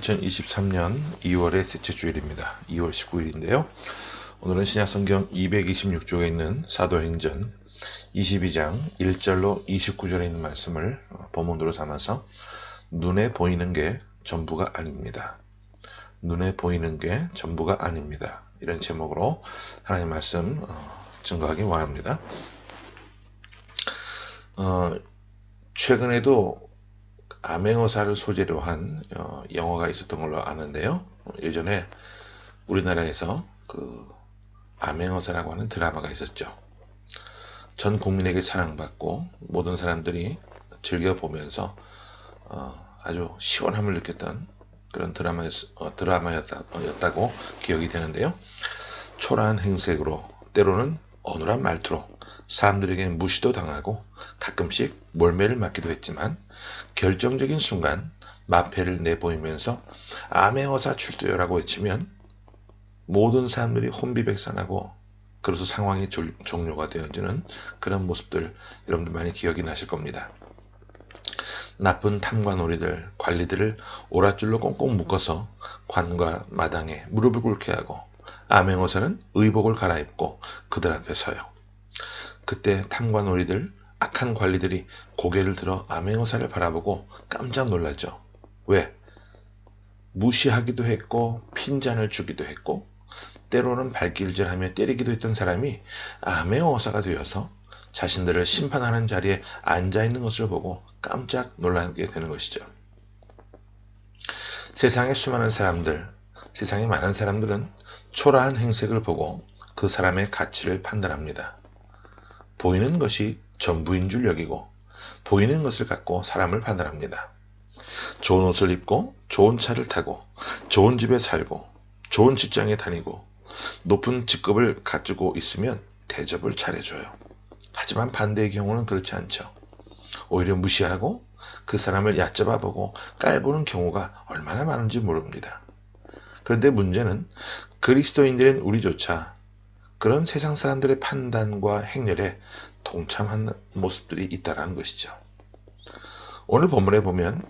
2023년 2월의 셋째 주일입니다. 2월 19일인데요. 오늘은 신약성경 226쪽에 있는 사도행전 22장 1절로 29절에 있는 말씀을 본문으로 삼아서 눈에 보이는 게 전부가 아닙니다. 눈에 보이는 게 전부가 아닙니다. 이런 제목으로 하나님의 말씀 증거하기 원합니다. 최근에도 암행어사를 소재로 한 영화가 있었던 걸로 아는데요. 예전에 우리나라에서 그 암행어사라고 하는 드라마가 있었죠. 전 국민에게 사랑받고 모든 사람들이 즐겨보면서 아주 시원함을 느꼈던 그런 드라마였다고 기억이 되는데요. 초라한 행색으로 때로는 어눌한 말투로 사람들에게 무시도 당하고 가끔씩 몰매를 맞기도 했지만 결정적인 순간 마패를 내보이면서 암행어사 출두요라고 외치면 모든 사람들이 혼비백산하고 그래서 상황이 종료가 되어지는 그런 모습들 여러분들 많이 기억이 나실 겁니다. 나쁜 탐관오리들, 관리들을 오랏줄로 꽁꽁 묶어서 관과 마당에 무릎을 꿇게 하고 암행어사는 의복을 갈아입고 그들 앞에 서요. 그때 탐관오리들, 악한 관리들이 고개를 들어 암행어사를 바라보고 깜짝 놀라죠. 왜? 무시하기도 했고 핀잔을 주기도 했고 때로는 발길질하며 때리기도 했던 사람이 암행어사가 되어서 자신들을 심판하는 자리에 앉아있는 것을 보고 깜짝 놀라게 되는 것이죠. 세상의 수많은 사람들, 세상의 많은 사람들은 초라한 행색을 보고 그 사람의 가치를 판단합니다. 보이는 것이 전부인 줄 여기고 보이는 것을 갖고 사람을 판단합니다. 좋은 옷을 입고 좋은 차를 타고 좋은 집에 살고 좋은 직장에 다니고 높은 직급을 가지고 있으면 대접을 잘해줘요. 하지만 반대의 경우는 그렇지 않죠. 오히려 무시하고 그 사람을 얕잡아보고 깔보는 경우가 얼마나 많은지 모릅니다. 그런데 문제는 그리스도인들인 우리조차 그런 세상 사람들의 판단과 행렬에 동참하는 모습들이 있다는 것이죠. 오늘 본문에 보면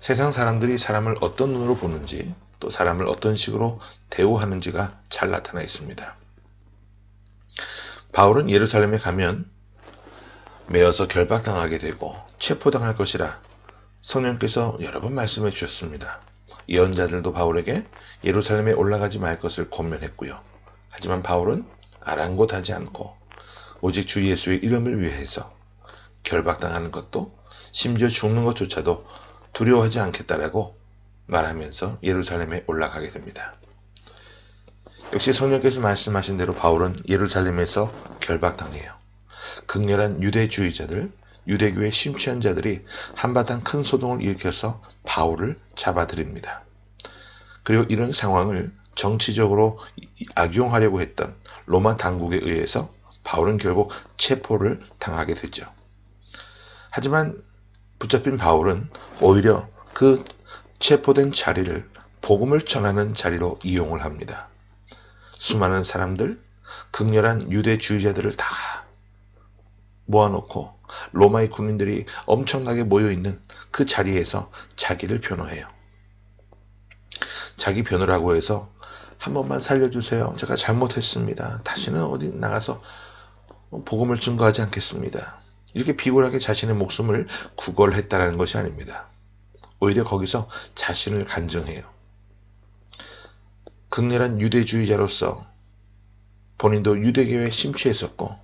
세상 사람들이 사람을 어떤 눈으로 보는지 또 사람을 어떤 식으로 대우하는지가 잘 나타나 있습니다. 바울은 예루살렘에 가면 매어서 결박당하게 되고 체포당할 것이라 성령께서 여러 번 말씀해 주셨습니다. 예언자들도 바울에게 예루살렘에 올라가지 말 것을 권면했고요. 하지만 바울은 아랑곳하지 않고 오직 주 예수의 이름을 위해서 결박당하는 것도 심지어 죽는 것조차도 두려워하지 않겠다라고 말하면서 예루살렘에 올라가게 됩니다. 역시 성령께서 말씀하신 대로 바울은 예루살렘에서 결박당해요. 극렬한 유대주의자들, 유대교의 심취한 자들이 한바탕 큰 소동을 일으켜서 바울을 잡아들입니다. 그리고 이런 상황을 정치적으로 악용하려고 했던 로마 당국에 의해서 바울은 결국 체포를 당하게 되죠. 하지만 붙잡힌 바울은 오히려 그 체포된 자리를 복음을 전하는 자리로 이용을 합니다. 수많은 사람들, 극렬한 유대주의자들을 다 모아놓고 로마의 군인들이 엄청나게 모여있는 그 자리에서 자기를 변호해요. 자기 변호라고 해서 한 번만 살려주세요. 제가 잘못했습니다. 다시는 어디 나가서 복음을 증거하지 않겠습니다. 이렇게 비굴하게 자신의 목숨을 구걸했다는 것이 아닙니다. 오히려 거기서 자신을 간증해요. 극렬한 유대주의자로서 본인도 유대교에 심취했었고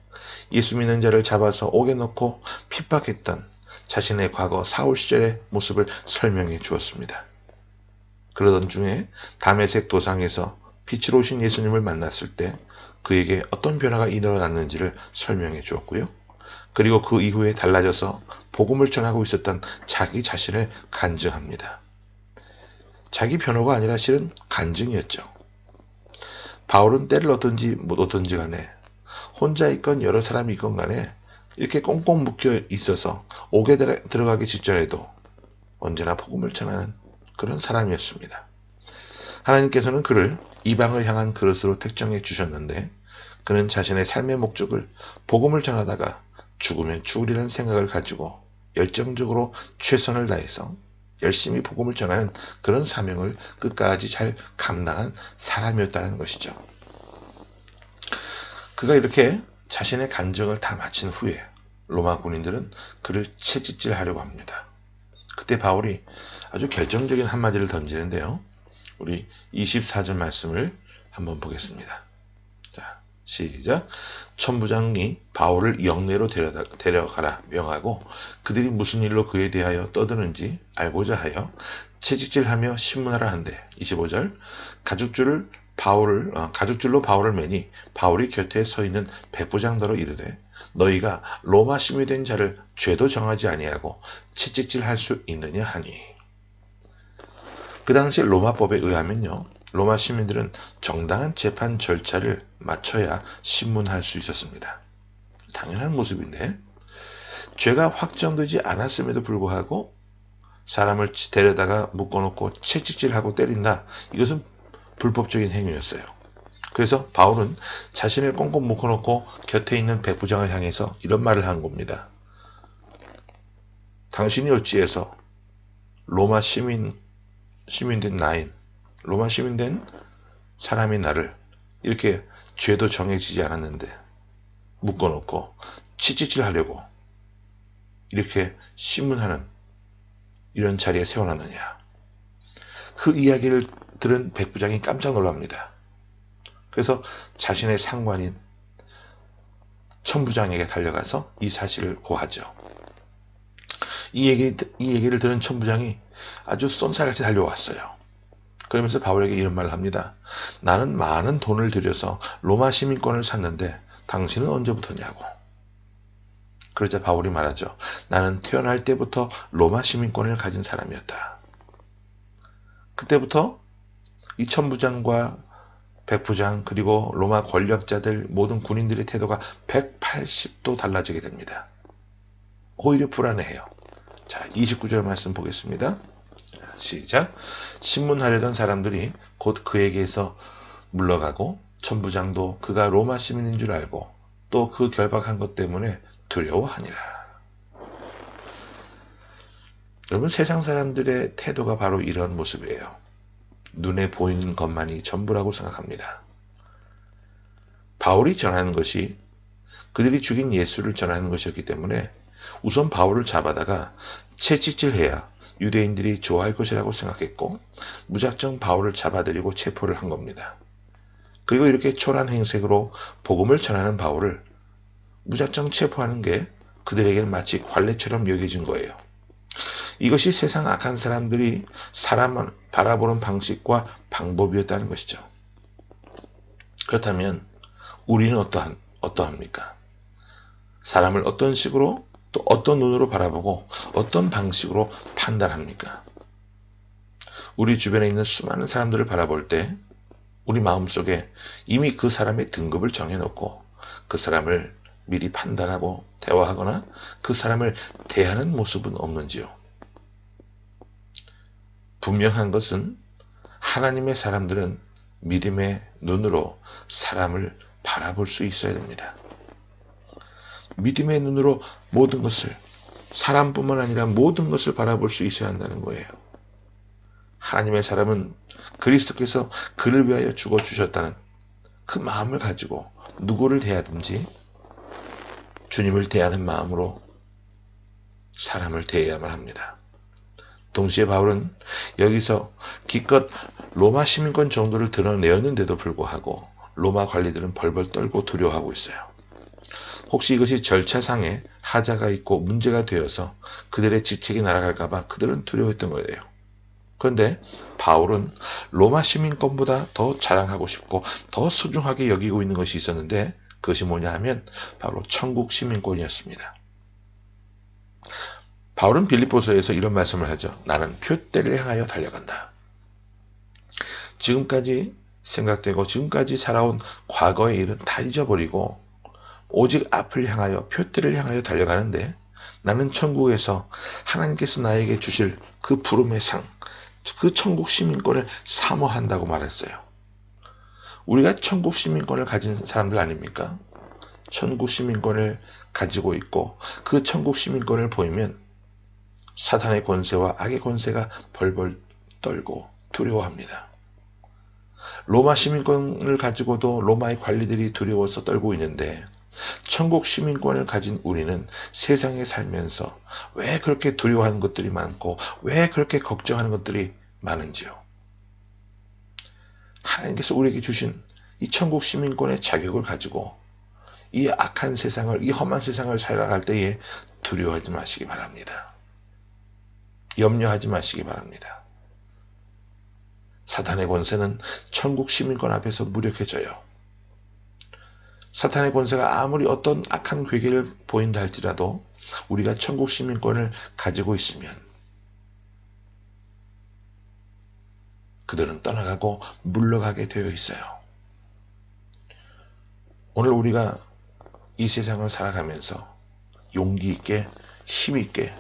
예수 믿는 자를 잡아서 옥에 넣고 핍박했던 자신의 과거 사울 시절의 모습을 설명해 주었습니다. 그러던 중에 다메섹 도상에서 빛으로 오신 예수님을 만났을 때 그에게 어떤 변화가 일어났는지를 설명해 주었고요. 그리고 그 이후에 달라져서 복음을 전하고 있었던 자기 자신을 간증합니다. 자기 변호가 아니라 실은 간증이었죠. 바울은 때를 얻든지 못 얻든지 간에 혼자 있건 여러 사람이 있건 간에 이렇게 꽁꽁 묶여 있어서 옥에 들어가기 직전에도 언제나 복음을 전하는 그런 사람이었습니다. 하나님께서는 그를 이방을 향한 그릇으로 택정해 주셨는데 그는 자신의 삶의 목적을 복음을 전하다가 죽으면 죽으리라는 생각을 가지고 열정적으로 최선을 다해서 열심히 복음을 전하는 그런 사명을 끝까지 잘 감당한 사람이었다는 것이죠. 그가 이렇게 자신의 간증을 다 마친 후에 로마 군인들은 그를 채찍질하려고 합니다. 그때 바울이 아주 결정적인 한마디를 던지는데요. 우리 24절 말씀을 한번 보겠습니다. 자, 시작. 천부장이 바울을 영내로 데려가라 명하고 그들이 무슨 일로 그에 대하여 떠드는지 알고자 하여 채찍질하며 신문하라 한대. 25절. 가죽줄로 바울을 매니 바울이 곁에 서 있는 백부장더러 이르되 너희가 로마 시민이 된 자를 죄도 정하지 아니하고 채찍질할 수 있느냐 하니. 그 당시 로마법에 의하면요, 로마 시민들은 정당한 재판 절차를 마쳐야 신문할 수 있었습니다. 당연한 모습인데 죄가 확정되지 않았음에도 불구하고 사람을 데려다가 묶어놓고 채찍질하고 때린다. 이것은 불법적인 행위였어요. 그래서 바울은 자신을 꽁꽁 묶어놓고 곁에 있는 백부장을 향해서 이런 말을 한 겁니다. 당신이 어찌해서 로마 시민된 로마 시민된 사람인 나를 이렇게 죄도 정해지지 않았는데 묶어놓고 채찍질하려고 이렇게 신문하는 이런 자리에 세워놨느냐. 그 이야기를 들은 백부장이 깜짝 놀랍니다. 그래서 자신의 상관인 천부장에게 달려가서 이 사실을 고하죠. 이 얘기를 들은 천부장이 아주 쏜살같이 달려왔어요. 그러면서 바울에게 이런 말을 합니다. 나는 많은 돈을 들여서 로마 시민권을 샀는데 당신은 언제부터냐고. 그러자 바울이 말하죠. 나는 태어날 때부터 로마 시민권을 가진 사람이었다. 그때부터 이 천부장과 백부장 그리고 로마 권력자들 모든 군인들의 태도가 180도 달라지게 됩니다. 오히려 불안해해요. 자, 29절 말씀 보겠습니다. 시작. 신문하려던 사람들이 곧 그에게서 물러가고 천부장도 그가 로마 시민인 줄 알고 또 그 결박한 것 때문에 두려워하니라. 여러분, 세상 사람들의 태도가 바로 이런 모습이에요. 눈에 보이는 것만이 전부라고 생각합니다. 바울이 전하는 것이 그들이 죽인 예수를 전하는 것이었기 때문에 우선 바울을 잡아다가 채찍질해야 유대인들이 좋아할 것이라고 생각했고 무작정 바울을 잡아들이고 체포를 한 겁니다. 그리고 이렇게 초라한 행색으로 복음을 전하는 바울을 무작정 체포하는 게 그들에게는 마치 관례처럼 여겨진 거예요. 이것이 세상 악한 사람들이 사람을 바라보는 방식과 방법이었다는 것이죠. 그렇다면 우리는 어떠합니까? 사람을 어떤 식으로 또 어떤 눈으로 바라보고 어떤 방식으로 판단합니까? 우리 주변에 있는 수많은 사람들을 바라볼 때 우리 마음속에 이미 그 사람의 등급을 정해놓고 그 사람을 미리 판단하고 대화하거나 그 사람을 대하는 모습은 없는지요? 분명한 것은 하나님의 사람들은 믿음의 눈으로 사람을 바라볼 수 있어야 됩니다. 믿음의 눈으로 모든 것을, 사람뿐만 아니라 모든 것을 바라볼 수 있어야 한다는 거예요. 하나님의 사람은 그리스도께서 그를 위하여 죽어주셨다는 그 마음을 가지고 누구를 대하든지 주님을 대하는 마음으로 사람을 대해야만 합니다. 동시에 바울은 여기서 기껏 로마 시민권 정도를 드러내었는데도 불구하고 로마 관리들은 벌벌 떨고 두려워하고 있어요. 혹시 이것이 절차상에 하자가 있고 문제가 되어서 그들의 직책이 날아갈까봐 그들은 두려워했던 거예요. 그런데 바울은 로마 시민권보다 더 자랑하고 싶고 더 소중하게 여기고 있는 것이 있었는데 그것이 뭐냐 하면 바로 천국 시민권이었습니다. 바울은 빌립보서에서 이런 말씀을 하죠. 나는 표대를 향하여 달려간다. 지금까지 생각되고 지금까지 살아온 과거의 일은 다 잊어버리고 오직 앞을 향하여 표대를 향하여 달려가는데 나는 천국에서 하나님께서 나에게 주실 그 부름의 상, 그 천국 시민권을 사모한다고 말했어요. 우리가 천국 시민권을 가진 사람들 아닙니까? 천국 시민권을 가지고 있고 그 천국 시민권을 보이면 사탄의 권세와 악의 권세가 벌벌 떨고 두려워합니다. 로마 시민권을 가지고도 로마의 관리들이 두려워서 떨고 있는데 천국 시민권을 가진 우리는 세상에 살면서 왜 그렇게 두려워하는 것들이 많고 왜 그렇게 걱정하는 것들이 많은지요. 하나님께서 우리에게 주신 이 천국 시민권의 자격을 가지고 이 악한 세상을, 이 험한 세상을 살아갈 때에 두려워하지 마시기 바랍니다. 염려하지 마시기 바랍니다. 사탄의 권세는 천국 시민권 앞에서 무력해져요. 사탄의 권세가 아무리 어떤 악한 괴계를 보인다 할지라도 우리가 천국 시민권을 가지고 있으면 그들은 떠나가고 물러가게 되어 있어요. 오늘 우리가 이 세상을 살아가면서 용기 있게, 힘 있게,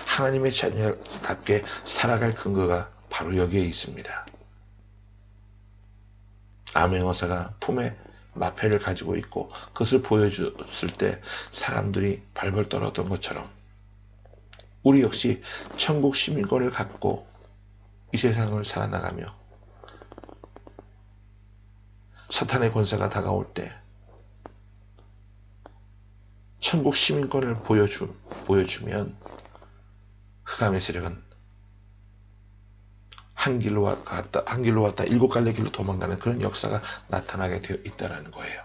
하나님의 자녀답게 살아갈 근거가 바로 여기에 있습니다. 암행어사가 품에 마패를 가지고 있고 그것을 보여줬을 때 사람들이 발벌 떨었던 것처럼 우리 역시 천국 시민권을 갖고 이 세상을 살아나가며 사탄의 권세가 다가올 때 천국 시민권을 보여주면 흑암의 세력은 한 길로 왔다 일곱 갈래 길로 도망가는 그런 역사가 나타나게 되어 있다는 거예요.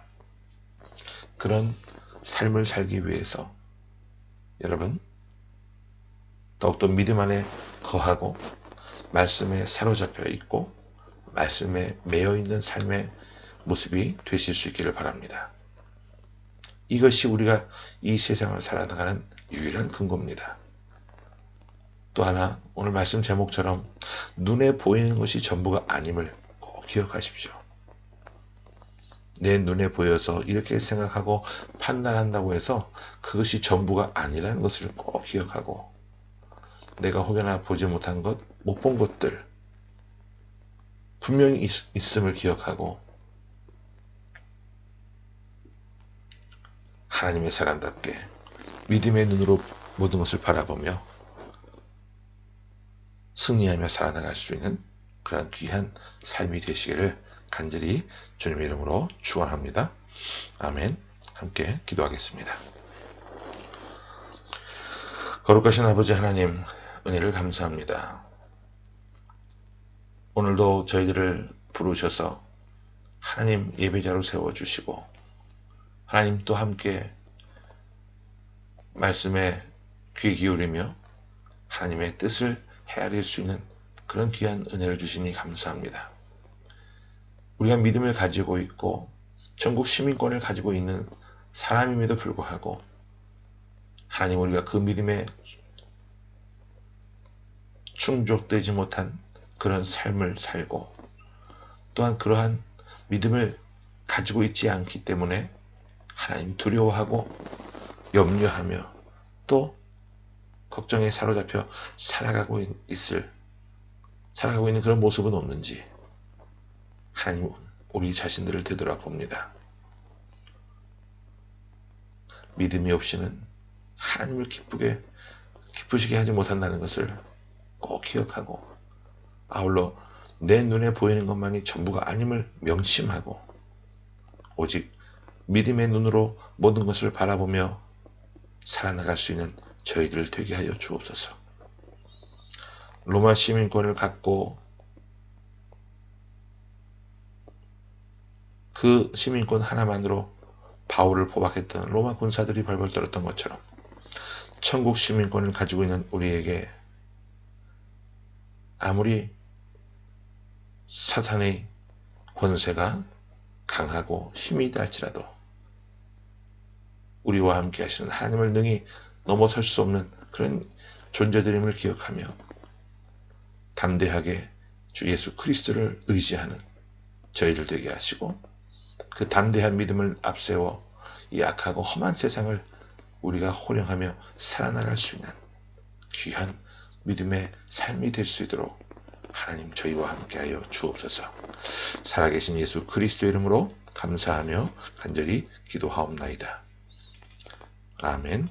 그런 삶을 살기 위해서 여러분 더욱더 믿음 안에 거하고 말씀에 사로잡혀 있고 말씀에 매여 있는 삶의 모습이 되실 수 있기를 바랍니다. 이것이 우리가 이 세상을 살아나가는 유일한 근거입니다. 또 하나 오늘 말씀 제목처럼 눈에 보이는 것이 전부가 아님을 꼭 기억하십시오. 내 눈에 보여서 이렇게 생각하고 판단한다고 해서 그것이 전부가 아니라는 것을 꼭 기억하고 내가 혹여나 보지 못한 것, 못 본 것들 분명히 있음을 기억하고 하나님의 사람답게 믿음의 눈으로 모든 것을 바라보며 승리하며 살아나갈 수 있는 그런 귀한 삶이 되시기를 간절히 주님의 이름으로 축원합니다. 아멘. 함께 기도하겠습니다. 거룩하신 아버지 하나님 은혜를 감사합니다. 오늘도 저희들을 부르셔서 하나님 예배자로 세워주시고 하나님 또 함께 말씀에 귀 기울이며 하나님의 뜻을 헤아릴 수 있는 그런 귀한 은혜를 주시니 감사합니다. 우리가 믿음을 가지고 있고 전국 시민권을 가지고 있는 사람임에도 불구하고 하나님 우리가 그 믿음에 충족되지 못한 그런 삶을 살고 또한 그러한 믿음을 가지고 있지 않기 때문에 하나님 두려워하고 염려하며 또 걱정에 사로잡혀 살아가고 있는 그런 모습은 없는지 하나님 우리 자신들을 되돌아봅니다. 믿음이 없이는 하나님을 기쁘시게 하지 못한다는 것을 꼭 기억하고 아울러 내 눈에 보이는 것만이 전부가 아님을 명심하고 오직 믿음의 눈으로 모든 것을 바라보며 살아나갈 수 있는 저희들 되게 하여 주옵소서. 로마 시민권을 갖고 그 시민권 하나만으로 바울을 포박했던 로마 군사들이 벌벌 떨었던 것처럼 천국 시민권을 가지고 있는 우리에게 아무리 사탄의 권세가 강하고 힘이 있다 할지라도 우리와 함께 하시는 하나님을 능히 넘어설 수 없는 그런 존재들임을 기억하며 담대하게 주 예수 그리스도를 의지하는 저희들 되게 하시고 그 담대한 믿음을 앞세워 이 악하고 험한 세상을 우리가 호령하며 살아나갈 수 있는 귀한 믿음의 삶이 될 수 있도록 하나님 저희와 함께하여 주옵소서. 살아계신 예수 그리스도 이름으로 감사하며 간절히 기도하옵나이다. 아멘.